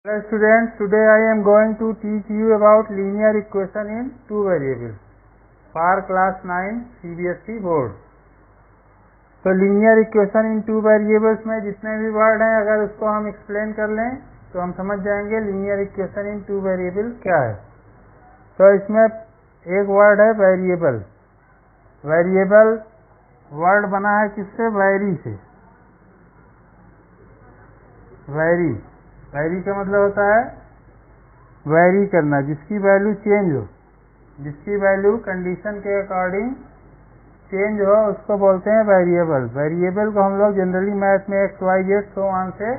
Hello students, today I am going to teach you about linear equation in two variables for class 9 CBSE board. तो linear equation इन two variables में जितने भी word हैं अगर उसको हम एक्सप्लेन कर लें तो हम समझ जाएंगे लीनियर इक्वेशन इन टू वेरिएबल क्या है। तो इसमें एक वर्ड है वेरिएबल। वेरिएबल वर्ड बना है किससे? वैरी से। वैरी, वैरी का मतलब होता है वैरी करना, जिसकी वैल्यू चेंज हो, जिसकी वैल्यू कंडीशन के अकॉर्डिंग चेंज हो उसको बोलते हैं वेरिएबल। वेरिएबल को हम लोग जनरली मैथ में X Y Z so on से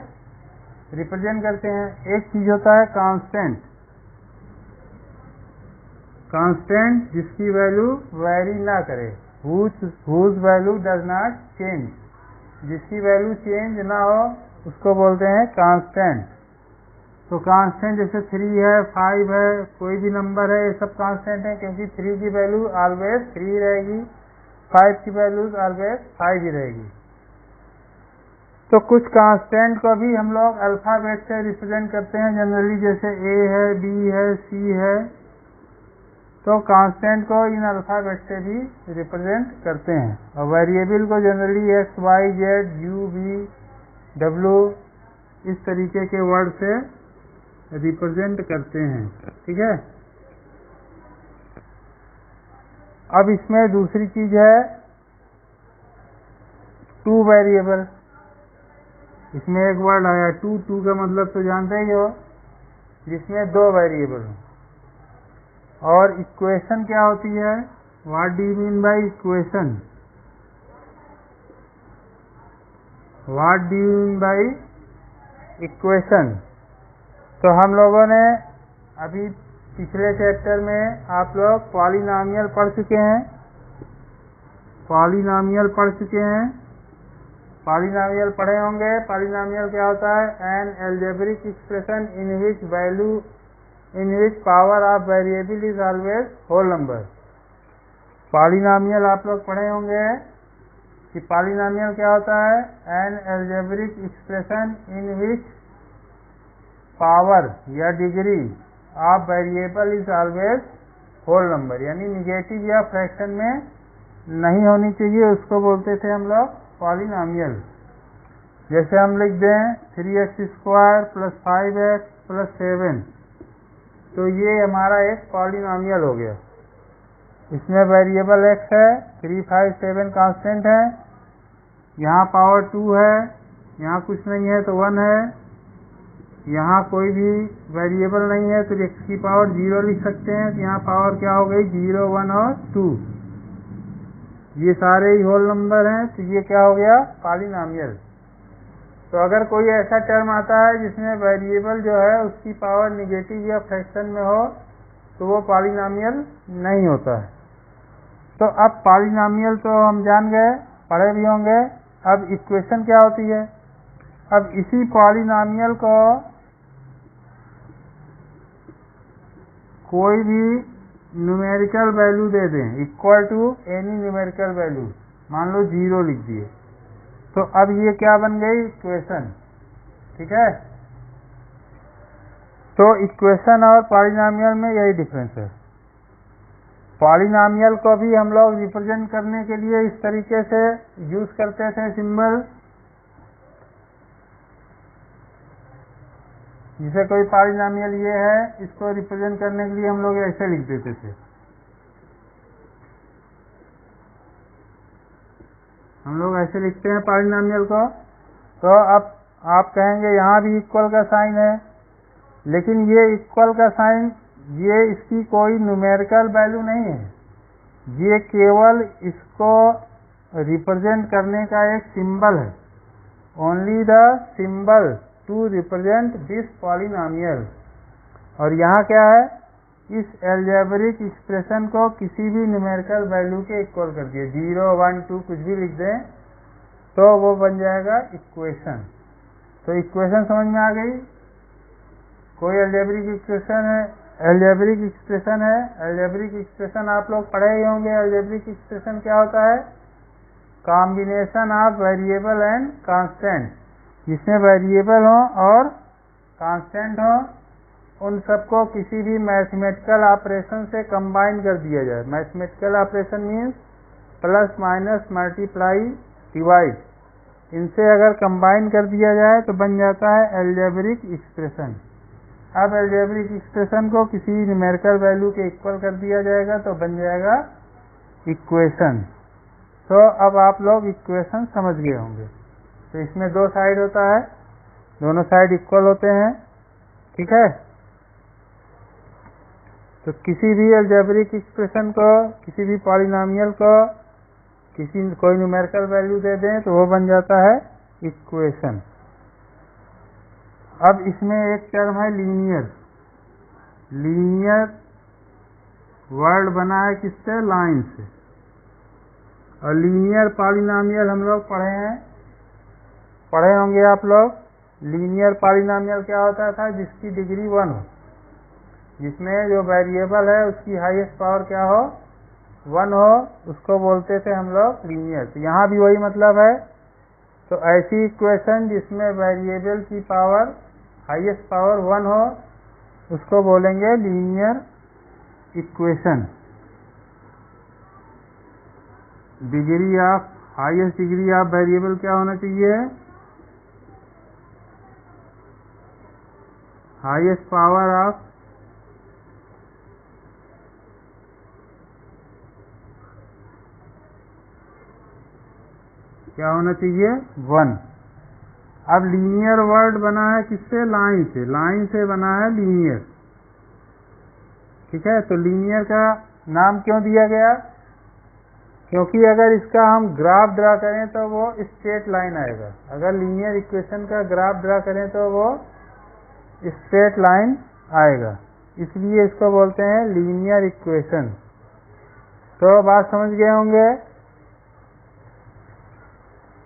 रिप्रेजेंट करते हैं। एक चीज होता है कांस्टेंट, कांस्टेंट जिसकी वैल्यू वैरी ना करे, whose value does not change, जिसकी वैल्यू चेंज ना हो उसको बोलते हैं कांस्टेंट। तो कांस्टेंट जैसे 3 है, 5 है, कोई भी नंबर है, ये सब कांस्टेंट है क्योंकि 3 की वैल्यू ऑलवेज 3 रहेगी, 5 की वैल्यू ऑलवेज 5 ही रहेगी। तो कुछ कांस्टेंट को भी हम लोग अल्फ़ाबेट से रिप्रेजेंट करते हैं जनरली, जैसे ए है, बी है, सी है। तो कांस्टेंट को इन अल्फ़ाबेट से भी रिप्रेजेंट करते हैं। और वेरिएबल को generally X Y Z U V W इस तरीके के वर्ड से रिप्रेजेंट करते हैं। ठीक है। अब इसमें दूसरी चीज है टू वेरिएबल। इसमें एक वर्ड आया टू, टू का मतलब तो जानते ही हो, जिसमें दो वेरिएबल हो। और इक्वेशन क्या होती है? What do you mean by equation? What do you mean by equation? तो हम लोगों ने अभी पिछले चैप्टर में आप लोग पॉलिनॉमियल पढ़ चुके हैं। पॉलिनॉमियल पढ़ चुके हैं, पॉलिनॉमियल पढ़े होंगे। पॉलिनॉमियल क्या होता है? An algebraic expression in which value in which power of variable is always whole number. Polynomial आप लोग पढ़े होंगे कि पॉलिनॉमियल क्या होता है? An algebraic expression in which power या degree of variable is always whole number, यानी निगेटिव या फ्रैक्शन में नहीं होनी चाहिए, उसको बोलते थे हम लोग पॉलिनॉमियल। जैसे हम लिख दें 3x² + 5x + 7, तो ये हमारा एक पॉलिनॉमियल हो गया। इसमें वेरिएबल x है, 3, 5, 7 कांस्टेंट है, यहाँ पावर 2 है, यहाँ कुछ नहीं है तो 1 है, यहाँ कोई भी वेरिएबल नहीं है तो x की पावर 0 लिख सकते हैं। तो यहाँ पावर क्या हो गई? 0, 1 और 2। ये सारे ही होल नंबर हैं, तो ये क्या हो गया? पॉलिनॉमियल। तो अगर कोई ऐसा टर्म आता है जिसमें वेरिएबल जो है उसकी पावर निगेटिव या फ्रैक्शन में हो तो वो पॉलिनॉमियल नहीं होता है। तो अब पॉलिनॉमियल तो हम जान गए, पढ़े भी होंगे। अब इक्वेशन क्या होती है? अब इसी पॉलिनॉमियल को कोई भी न्यूमेरिकल वैल्यू दे दें, equal to any numerical value, मान लो 0 लिख दिए, तो अब ये क्या बन गई? इक्वेशन। ठीक है। तो इक्वेशन और पॉलिनॉमियल में यही डिफरेंस है। पॉलिनॉमियल को भी हम लोग रिप्रेजेंट करने के लिए इस तरीके से यूज करते थे सिंबल। जैसे कोई पॉलिनॉमियल ये है, इसको रिप्रेजेंट करने के लिए हम लोग ऐसे लिख देते थे। हम लोग ऐसे लिखते हैं पॉलिनॉमियल को। तो अब आप कहेंगे यहाँ भी इक्वल का साइन है, लेकिन ये इक्वल का साइन, ये इसकी कोई न्यूमेरिकल वैल्यू नहीं है, ये केवल इसको रिप्रेजेंट करने का एक सिंबल है। Only the symbol to represent this polynomial. और यहाँ क्या है? इस एल्जेब्रिक एक्सप्रेशन को किसी भी न्यूमेरिकल वैल्यू के इक्वल कर दिए, 0, 1, 2 कुछ भी लिख दें तो वो बन जाएगा इक्वेशन। तो इक्वेशन समझ में आ गई? कोई एल्जेब्रिक इक्वेशन है, एल्जेब्रिक एक्सप्रेशन है। एल्जेब्रिक एक्सप्रेशन आप लोग पढ़े ही होंगे। एल्जेब्रिक एक्सप्रेशन क्या होता है? Combination of variable and constant, जिसमें वेरिएबल हो और कांस्टेंट हो, उन सबको किसी भी मैथमेटिकल ऑपरेशन से कंबाइन कर दिया जाए। Mathematical operation means plus minus multiply divide, इनसे अगर कंबाइन कर दिया जाए तो बन जाता है एल्जेब्रिक एक्सप्रेशन। अब एल्जेब्रिक एक्सप्रेशन को किसी न्यूमेरिकल वैल्यू के इक्वल कर दिया जाएगा तो बन जाएगा इक्वेशन। तो अब आप लोग इक्वेशन समझ गए होंगे। तो इसमें दो साइड होता है, दोनों साइड इक्वल होते हैं, ठीक है। तो किसी भी एल्जेब्रिक एक्सप्रेशन को, किसी भी पॉलिनोमियल को कोई न्यूमेरिकल वैल्यू दे दें तो वो बन जाता है इक्वेशन। अब इसमें एक टर्म है लीनियर। लीनियर वर्ड बना है किससे? लाइन से। और लीनियर पॉलिनोमियल हम लोग पढ़े होंगे आप लोग। लीनियर पॉलिनोमियल क्या होता था? जिसकी डिग्री 1 हो, जिसमें जो वेरिएबल है उसकी हाईएस्ट पावर क्या हो? 1 हो, उसको बोलते थे हम लोग लीनियर। तो यहाँ भी वही मतलब है। तो ऐसी इक्वेशन जिसमें वेरिएबल की पावर हाईएस्ट पावर 1 हो उसको बोलेंगे linear equation. Degree of highest degree of variable क्या होना चाहिए? हाईएस्ट पावर ऑफ क्या होना चाहिए? 1। अब लीनियर वर्ड बना है किससे? लाइन से। लाइन से बना है लीनियर, ठीक है। तो लीनियर का नाम क्यों दिया गया? क्योंकि अगर इसका हम ग्राफ ड्रा करें तो वो स्ट्रेट लाइन आएगा। अगर लीनियर इक्वेशन का ग्राफ ड्रा करें तो वो स्ट्रेट लाइन आएगा, इसलिए इसको बोलते हैं लीनियर इक्वेशन। तो बात समझ गए होंगे।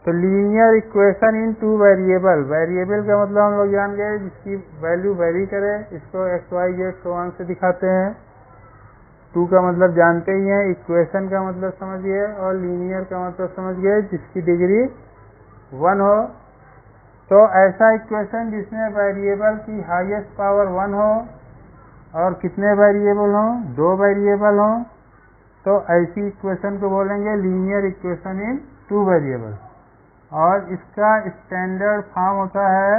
तो लीनियर इक्वेशन इन टू वेरिएबल। वेरिएबल का मतलब हम लोग जान गए जिसकी वैल्यू वेरी करे, इसको X Y Z so on से दिखाते हैं। 2 का मतलब जानते ही हैं। इक्वेशन का मतलब समझ गए, और लीनियर का मतलब समझ गए जिसकी डिग्री 1 हो। तो ऐसा इक्वेशन जिसमें वेरिएबल की हाईएस्ट पावर 1 हो और कितने वेरिएबल हों? 2 वेरिएबल हों, तो ऐसी इक्वेशन को बोलेंगे लीनियर इक्वेशन इन 2 वेरिएबल। और इसका स्टैंडर्ड फॉर्म होता है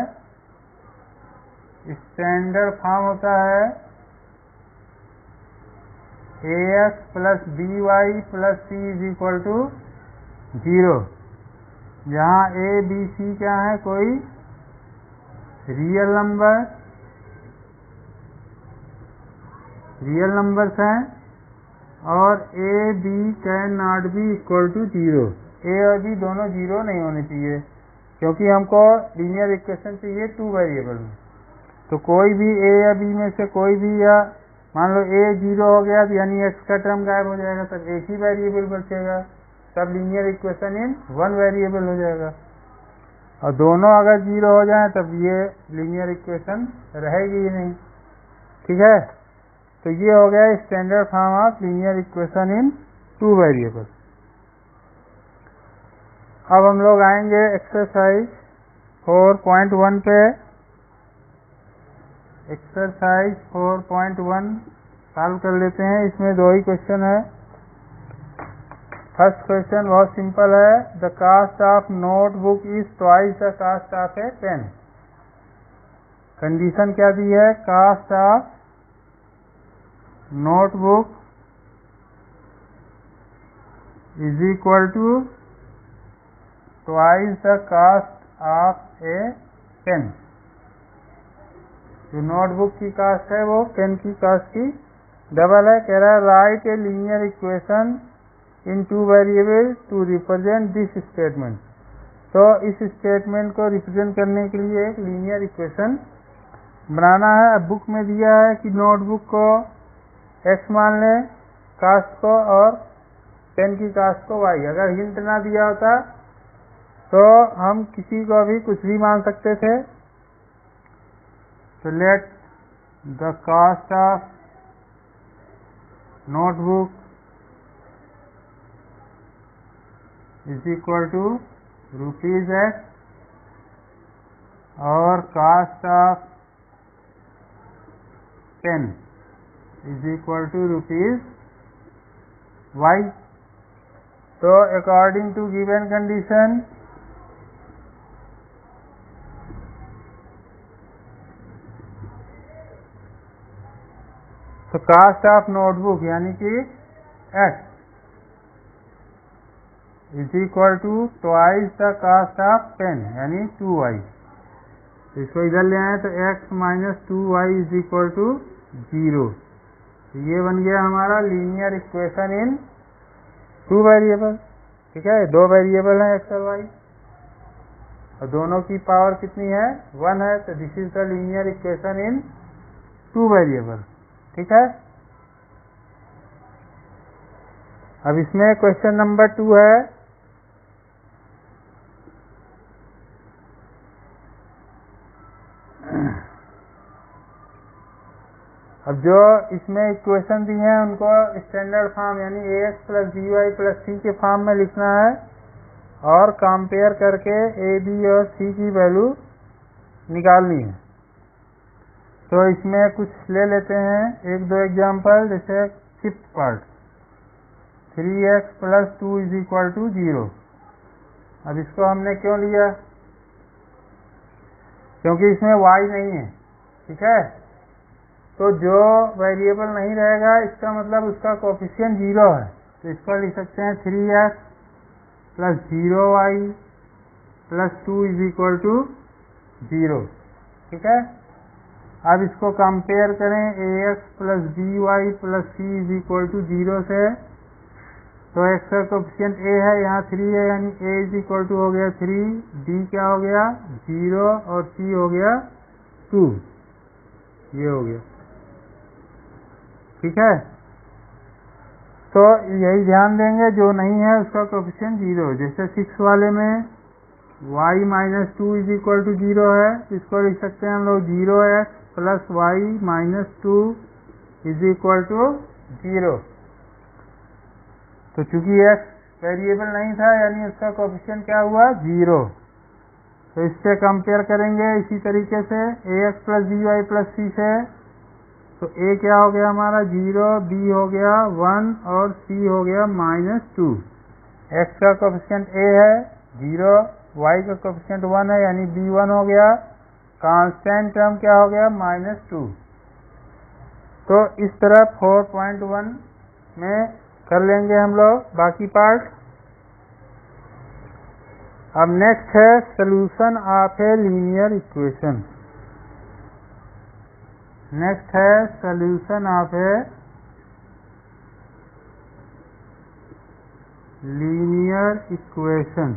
ax plus by plus c is equal to 0, जहाँ a b c क्या है? कोई रियल नंबर्स हैं, और a b can not be equal to 0। a और b दोनों 0 नहीं होने चाहिए, क्योंकि हमको लीनियर इक्वेशन चाहिए 2 वेरिएबल में। तो कोई भी a या b में से कोई भी, या मान लो a 0 हो गया तो यानी x का टर्म गायब हो जाएगा, तब एक ही वेरिएबल बचेगा, तब लीनियर इक्वेशन इन 1 वेरिएबल हो जाएगा। और दोनों अगर 0 हो जाए तब ये लीनियर इक्वेशन रहेगी ही नहीं, ठीक है। तो ये हो गया standard form of linear equation in 2 variable. अब हम लोग आएंगे एक्सरसाइज 4.1 पे। एक्सरसाइज 4.1 सॉल्व कर लेते हैं। इसमें 2 ही क्वेश्चन है। फर्स्ट क्वेश्चन बहुत सिंपल है। The cost of notebook is twice the cost of a pen. Condition क्या दी है? Cost of notebook is equal to twice the cost of a pen. जो नोटबुक की कास्ट है वो पेन की कास्ट की डबल है। कह रहा है write a linear equation in 2 variable to represent this statement. तो इस स्टेटमेंट को रिप्रेजेंट करने के लिए एक लीनियर इक्वेशन बनाना है। अब बुक में दिया है कि नोटबुक को x मान लें कास्ट को, और पेन की कास्ट को y। अगर हिंट ना दिया होता तो हम किसी को भी कुछ भी मान सकते थे। तो let the cost of notebook is equal to ₹x, और cost of 10 is equal to ₹y। तो अकॉर्डिंग टू गिवन कंडीशन तो कास्ट ऑफ नोटबुक यानी कि x is equal to twice the cost of pen यानी 2y। तो इसको इधर ले आए तो x minus 2y is equal to 0। ये बन गया हमारा लीनियर इक्वेशन इन 2 वेरिएबल। ठीक है, 2 वेरिएबल हैं x और y और दोनों की पावर कितनी है 1 है। तो this is the linear equation in 2 variable. ठीक है, अब इसमें क्वेश्चन नंबर 2 है। अब जो इसमें इक्वेशन दी हैं उनको स्टैंडर्ड फॉर्म यानी ax plus by plus c के फॉर्म में लिखना है और कंपेयर करके a b और c की वैल्यू निकालनी है। तो इसमें कुछ ले लेते हैं, एक दो एग्जांपल। जैसे fifth part 3x plus 2 is equal to 0। अब इसको हमने क्यों लिया, क्योंकि इसमें y नहीं है। ठीक है, तो जो वेरिएबल नहीं रहेगा इसका मतलब उसका कोफिशिएंट 0 है। तो इसको लिख सकते हैं 3x plus 0y plus 2 is equal to 0। ठीक है, अब इसको कंपेयर करें ax plus by plus c is equal to 0 से। तो x का कोफिशिएंट a है, यहाँ 3 है यानी a इज इक्वल टू हो गया 3, d क्या हो गया 0 और c हो गया 2। ये हो गया। ठीक है, तो यही ध्यान देंगे, जो नहीं है उसका कोफिशिएंट 0। जैसे 6 वाले में y minus 2 is equal to 0 है, इसको लिख सकते हैं हम लोग 0x plus y minus 2 is equal to 0। तो चूंकि x वेरिएबल नहीं था यानी उसका कोफिशिएंट क्या हुआ 0। तो इससे कंपेयर करेंगे इसी तरीके से ax plus by plus c से। तो a क्या हो गया हमारा 0, b हो गया 1 और c हो गया माइनस 2। x का कोफिशिएंट a है 0, y का कोफिशिएंट 1 है यानी b1 हो गया। कांस्टेंट टर्म क्या हो गया माइनस 2। तो इस तरह 4.1 में कर लेंगे हम लोग बाकी पार्ट। अब नेक्स्ट है solution of a linear equation. Next है solution of a linear equation.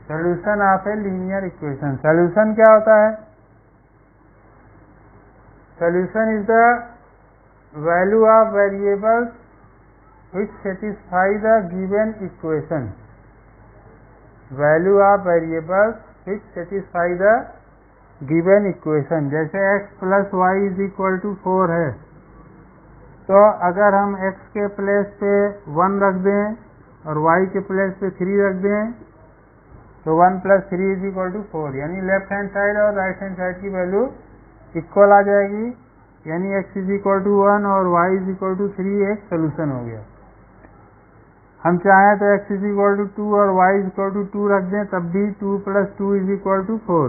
Solution of a linear equation. Solution क्या होता है, solution is the value of variables which satisfy the given equation. Value of variables which satisfy the given equation। जैसे x plus y is equal to 4 है, तो अगर हम x के place पे 1 रख दें और y के प्लेस पे 3 रख दें तो 1 प्लस 3 इज इक्वल टू 4, यानी लेफ्ट हैंड साइड और राइट हैंड साइड की वैल्यू इक्वल आ जाएगी। यानी x इज इक्वल टू 1 और y इज इक्वल टू 3 एक सोल्यूशन हो गया। हम चाहें तो x इज इक्वल टू 2 और y इज इक्वल टू 2 रख दें, तब भी 2 प्लस 2 इज इक्वल टू 4,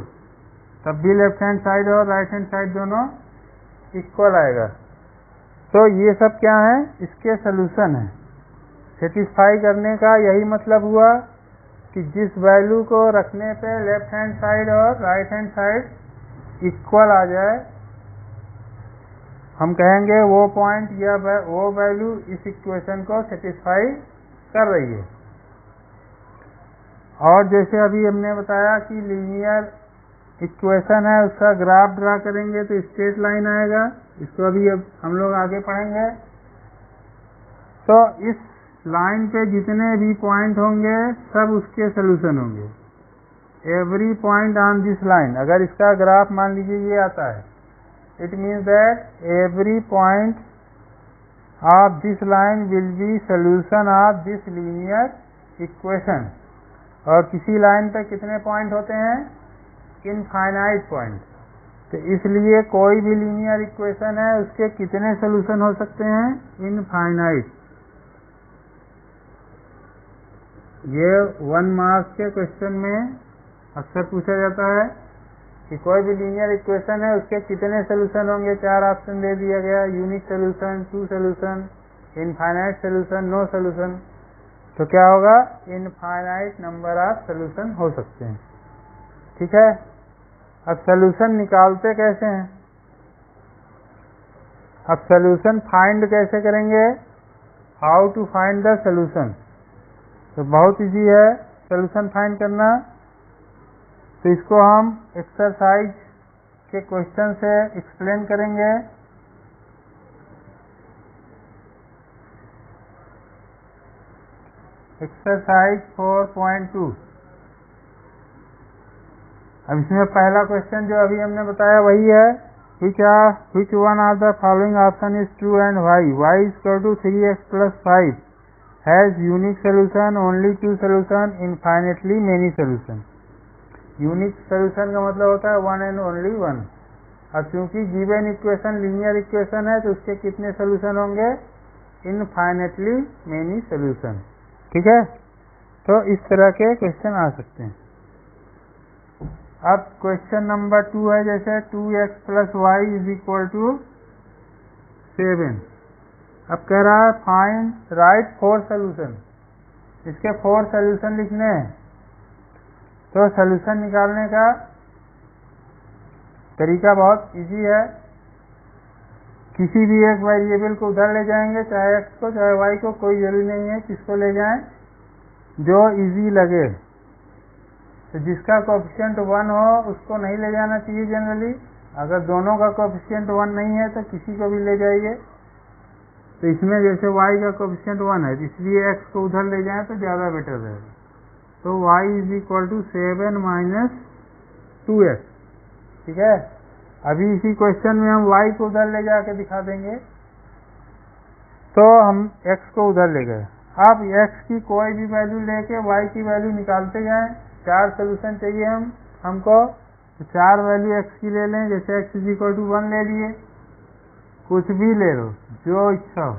तब भी लेफ्ट हैंड साइड और राइट हैंड साइड दोनों इक्वल आएगा। तो ये सब क्या है, इसके सोल्यूशन है। सेटिस्फाई करने का यही मतलब हुआ कि जिस वैल्यू को रखने पे लेफ्ट हैंड साइड और राइट हैंड साइड इक्वल आ जाए, हम कहेंगे वो पॉइंट या वो वैल्यू इस इक्वेशन को सेटिस्फाई कर रही है। और जैसे अभी हमने बताया कि लीनियर इक्वेशन है, उसका ग्राफ ड्रा करेंगे तो स्ट्रेट लाइन आएगा। इसको अभी अब हम लोग आगे पढ़ेंगे। तो इस लाइन पे जितने भी पॉइंट होंगे सब उसके सोल्यूशन होंगे। Every point on this line, अगर इसका ग्राफ मान लीजिए ये आता है, it means that every point of this line will be solution of this linear equation। और किसी लाइन पे कितने पॉइंट होते हैं? Infinite point. तो इसलिए कोई भी लीनियर इक्वेशन है उसके कितने सोल्यूशन हो सकते हैं? इनफाइनाइट। ये 1 मार्क्स के क्वेश्चन में अक्सर पूछा जाता है कि कोई भी लीनियर इक्वेशन है उसके कितने सोल्यूशन होंगे। 4 ऑप्शन दे दिया गया, unique solution, 2 solution, infinite solution, no solution. तो क्या होगा? इनफाइनाइट नंबर ऑफ सोल्यूशन हो सकते हैं। ठीक है। अब सोल्यूशन निकालते कैसे हैं? अब सोल्यूशन फाइंड कैसे करेंगे? How to find the solution. तो बहुत इजी है सोल्यूशन फाइंड करना। तो इसको हम एक्सरसाइज के क्वेश्चन से एक्सप्लेन करेंगे। एक्सरसाइज 4.2। अब इसमें पहला क्वेश्चन जो अभी हमने बताया वही है, which one of the following option is true and why? y is equal to 3x plus 5 has unique solution, only 2 solution, infinitely many solution। Unique solution का मतलब होता है 1 and only 1। अब चूंकि गिवन इक्वेशन लीनियर इक्वेशन है तो उसके कितने सोल्यूशन होंगे? Infinitely many solution. ठीक है। तो इस तरह के क्वेश्चन आ सकते हैं। अब क्वेश्चन नंबर 2 है, जैसे 2x plus Y is equal to 7। अब कह रहा है फाइंड राइट 4 सोल्यूशन। इसके 4 सोल्यूशन लिखने हैं। तो सोल्यूशन निकालने का तरीका बहुत इजी है। किसी भी एक वेरिएबल को उधर ले जाएंगे, चाहे x को चाहे y को, कोई जरूरी नहीं है किसको ले जाएं, जो इजी लगे। तो जिसका कोएफिशिएंट 1 हो उसको नहीं ले जाना चाहिए जनरली। अगर दोनों का कोएफिशिएंट 1 नहीं है तो किसी को भी ले जाइए। तो इसमें जैसे y का कोएफिशिएंट 1 है, इसलिए x को उधर ले जाएं तो ज़्यादा बेटर रहेगा। तो y is equal to 7 minus 2x। ठीक है। अभी इसी क्वेश्चन में हम y को उधर ले जाके दिखा देंगे। तो हम x को उधर ले गए। अब x की कोई भी वैल्यू लेके y की वैल्यू निकालते जाएं। 4 सोल्यूशन चाहिए हमको। तो 4 वैल्यू x की ले लें। जैसे x इज इक्वल टू 1 ले लिए, कुछ भी ले लो जो इच्छा हो।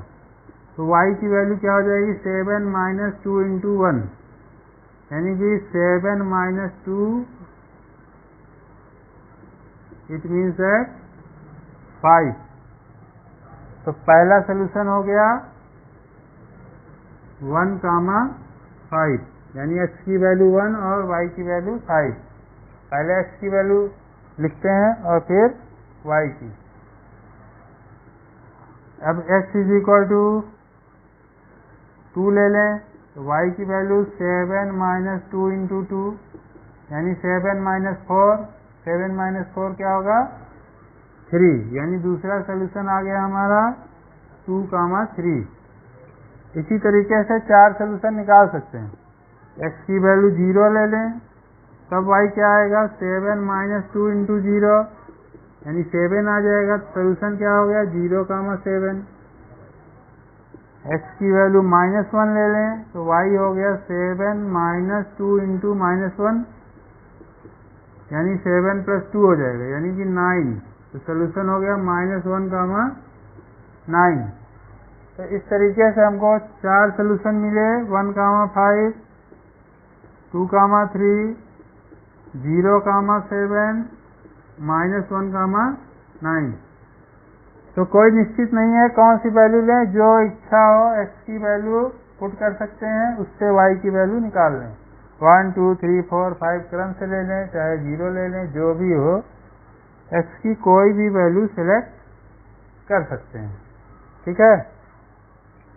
तो y की वैल्यू क्या हो जाएगी? 7 माइनस 2 इंटू 1, यानी कि 7 माइनस 2, इट मीन्स दैट 5। तो पहला सोल्यूशन हो गया 1,5, यानी x की वैल्यू 1 और y की वैल्यू 5। पहले x की वैल्यू लिखते हैं और फिर y की। अब x इज इक्वल टू 2 ले लें। तो y की वैल्यू 7 माइनस 2 इंटू 2, यानी 7 माइनस 4। 7 माइनस 4 क्या होगा? 3, यानी दूसरा सोल्यूशन आ गया हमारा 2,3। इसी तरीके से 4 सोल्यूशन निकाल सकते हैं। x की वैल्यू 0 ले लें, तब y क्या आएगा? 7 माइनस 2 इंटू 0, यानी 7 आ जाएगा। सोल्यूशन क्या हो गया? 0,7। x की वैल्यू -1 ले लें, तो y हो गया 7 माइनस 2 इंटू -1, यानी 7 प्लस 2 हो जाएगा, यानी कि 9। तो सोल्यूशन हो गया -1, 9। तो इस तरीके से हमको 4 सोल्यूशन मिले। 1,5, 2,3, 0,7, -1,9। तो कोई निश्चित नहीं है कौन सी वैल्यू लें, जो इच्छा हो x की वैल्यू पुट कर सकते हैं, उससे y की वैल्यू निकाल लें। 1, 2, 3, 4, 5 क्रम से ले लें, चाहे 0 ले लें, जो भी हो x की कोई भी वैल्यू सिलेक्ट कर सकते हैं। ठीक है।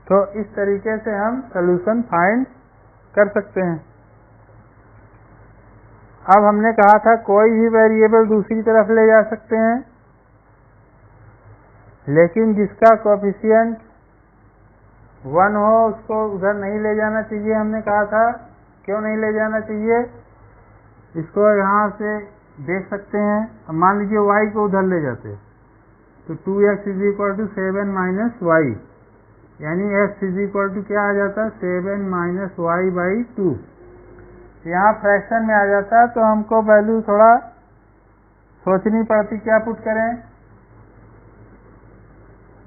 तो इस तरीके से हम सोल्यूशन फाइंड कर सकते हैं। अब हमने कहा था कोई भी वेरिएबल दूसरी तरफ ले जा सकते हैं, लेकिन जिसका कोएफिशिएंट 1 हो उसको उधर नहीं ले जाना चाहिए। हमने कहा था क्यों नहीं ले जाना चाहिए, इसको यहाँ से देख सकते हैं। अब मान लीजिए y को उधर ले जाते तो 2x is equal to 7 minus Y, यानी x इज इक्वल टू क्या आ जाता? 7 माइनस वाई बाई 2। यहाँ फ्रैक्शन में आ जाता है, तो हमको वैल्यू थोड़ा सोचनी पड़ती क्या पुट करें,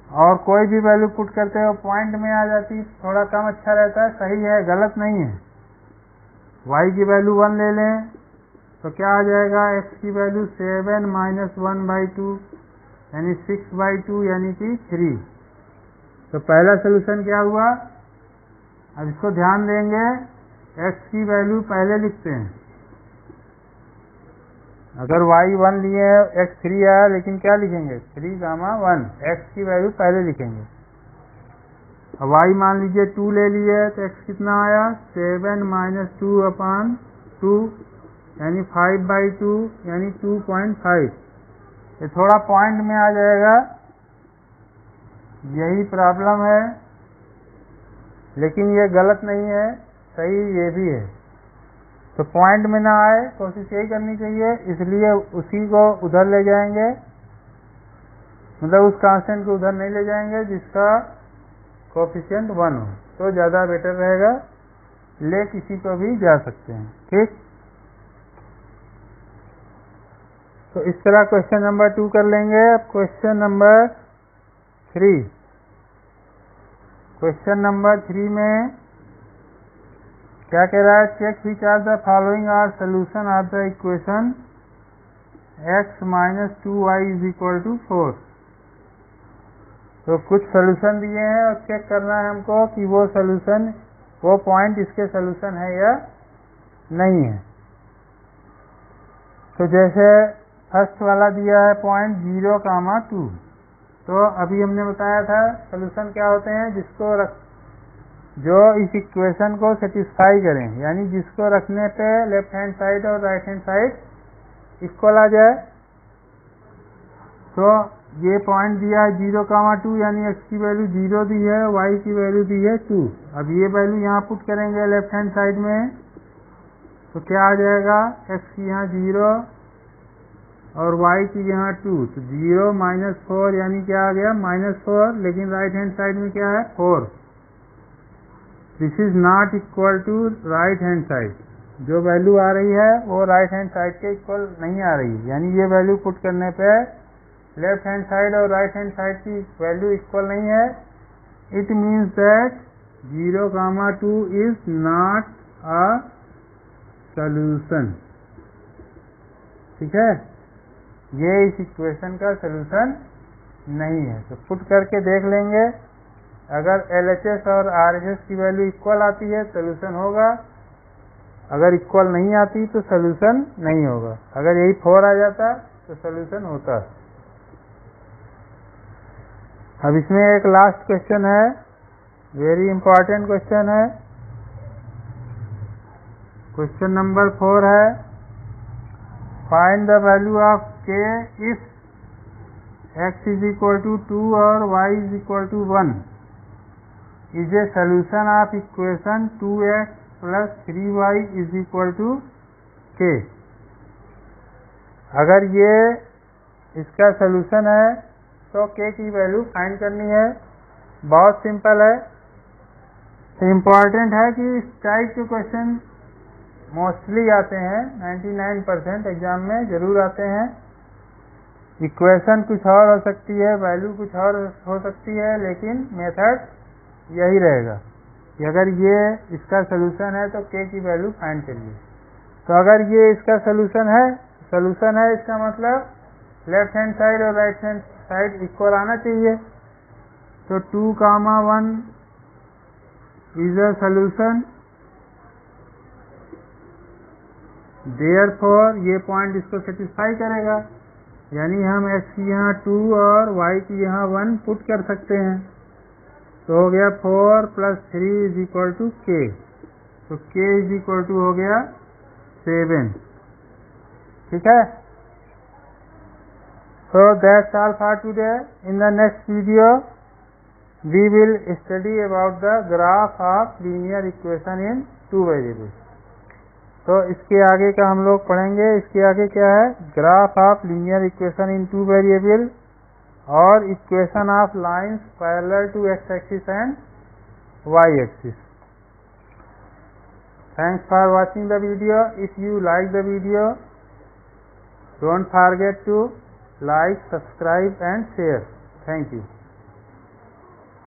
और कोई भी वैल्यू पुट करते हो पॉइंट में आ जाती, थोड़ा कम अच्छा रहता है। सही है, गलत नहीं है। y की वैल्यू 1 ले लें तो क्या आ जाएगा, x की वैल्यू 7 - 1/2 यानी 6/2 यानी कि 3। तो पहला सोल्यूशन क्या हुआ। अब इसको ध्यान देंगे, x की वैल्यू पहले लिखते हैं। अगर y 1 लिए है, x 3 आया, लेकिन क्या लिखेंगे 3, 1, x की वैल्यू पहले लिखेंगे। अब y मान लीजिए 2 ले लिए, तो x कितना आया 7 - 2/2 यानी 5/2 यानी 2.5। ये थोड़ा पॉइंट में आ जाएगा, यही प्रॉब्लम है, लेकिन ये गलत नहीं है, सही ये भी है। तो पॉइंट में ना आए, कोशिश यही करनी चाहिए, इसलिए उसी को उधर ले जाएंगे, मतलब उस कांस्टेंट को उधर नहीं ले जाएंगे जिसका कोएफिशिएंट 1 हो, तो ज़्यादा बेटर रहेगा। ले किसी को भी जा सकते हैं, ठीक। तो इस तरह क्वेश्चन नंबर 2 कर लेंगे। अब क्वेश्चन नंबर 3। क्वेश्चन नंबर 3 में क्या कह रहा है, check which are the following are solution of the equation x - 2y = 4। तो कुछ सोल्यूशन दिए हैं और चेक करना है हमको कि वो सोल्यूशन, वो पॉइंट इसके सोल्यूशन है या नहीं है। तो जैसे फर्स्ट वाला दिया है पॉइंट 0, 2। तो अभी हमने बताया था सोल्यूशन क्या होते हैं, जो इस इक्वेशन को सेटिस्फाई करें, यानी जिसको रखने पे लेफ्ट हैंड साइड और राइट हैंड साइड इक्वल आ जाए। तो ये पॉइंट दिया है 0, 2 यानी x की वैल्यू 0 दी है, y की वैल्यू दी है 2। अब ये वैल्यू यहाँ पुट करेंगे लेफ्ट हैंड साइड में, तो क्या आ जाएगा, x की यहाँ 0 और y की यहाँ 2, तो 0 - 4 यानी क्या आ गया -4, लेकिन राइट हैंड साइड में क्या है 4। This is not equal to right hand side. जो वैल्यू आ रही है वो राइट हैंड साइड के इक्वल नहीं आ रही, यानी ये वैल्यू पुट करने पे लेफ्ट हैंड साइड और राइट हैंड साइड की वैल्यू इक्वल नहीं है। It means that 0, 2 is not a solution, ठीक है। ये इस इक्वेशन का सॉल्यूशन नहीं है। तो पुट करके देख लेंगे, अगर LHS और RHS की वैल्यू इक्वल आती है सॉल्यूशन होगा, अगर इक्वल नहीं आती तो सॉल्यूशन नहीं होगा। अगर यही 4 आ जाता तो सॉल्यूशन होता। अब इसमें एक लास्ट क्वेश्चन है, वेरी इंपॉर्टेंट क्वेश्चन है। क्वेश्चन नंबर 4 है, find the value of k if x = 2 और y = 1 is a solution of equation 2x + 3y = k। अगर ये इसका सलूशन है तो k की वैल्यू फाइंड करनी है। बहुत सिंपल है। इम्पॉर्टेंट है कि इस टाइप के क्वेश्चन मोस्टली आते हैं, 99% एग्जाम में ज़रूर आते हैं। इक्वेशन कुछ और हो सकती है, वैल्यू कुछ और हो सकती है, लेकिन मेथड यही रहेगा कि अगर ये इसका सलूशन है तो k की वैल्यू फाइंड करिए। तो अगर ये इसका सलूशन है इसका मतलब लेफ्ट हैंड साइड और राइट हैंड साइड इक्वल आना चाहिए। तो 2, 1 इज अ सलूशन, देयरफॉर ये पॉइंट इसको सेटिस्फाई करेगा, यानी हम x की यहाँ 2 और y की यहाँ 1 पुट कर सकते हैं। तो हो गया 4 + 3 = k। तो k = हो गया 7, ठीक है। So that's all for today. In the next video we will study about the graph of linear equation in 2 variables. तो इसके आगे का हम लोग पढ़ेंगे। इसके आगे क्या है, graph of linear equation in 2 variable और equation of lines parallel to x axis and y axis. Thanks for watching the video. If you like the video, don't forget to like, subscribe and share. Thank you.